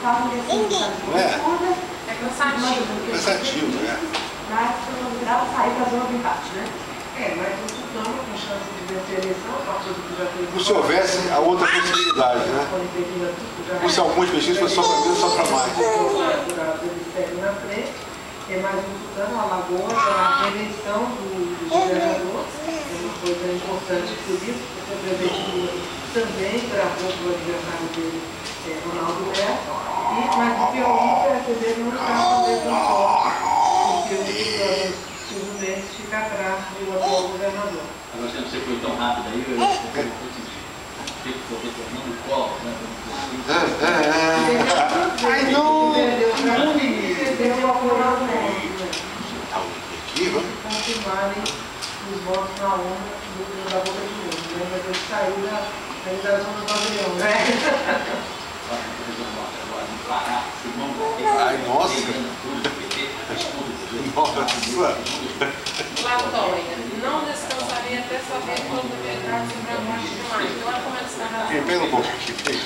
É cansativo. Cansativo, né? Mas dá para sair da zona do empate, né? Mas o Tucano, com chance de vencer a eleição, a partir do que já teve... Se houvesse a outra possibilidade, né? Se alguns pesquisas foi só para mim, só para mais. Eles seguem na frente, tem mais um Tucano, Alagoas, a reeleição do governador, é uma coisa importante por isso, porque o presidente Lula também gravou para o aniversário dele, Ronaldo Neto, mas o pior é que a TV não está com a mesma sorte, porque o Silvio Mendes fica atrás do atual governador. Agora, se você foi tão rápido aí, eu estou retornando o colo, né? Ai, não! Perdeu o apoio ao mundo, Aqui, vamos. confirmarem os votos na onda da boca de mundo, né? Mas ele saiu da zona do pavilhão, né? Ai, nossa! Nossa! Latória. Não descansaria até saber todas as verdades e pragmáticas demais. Então é como eles estão Pega um pouco aqui.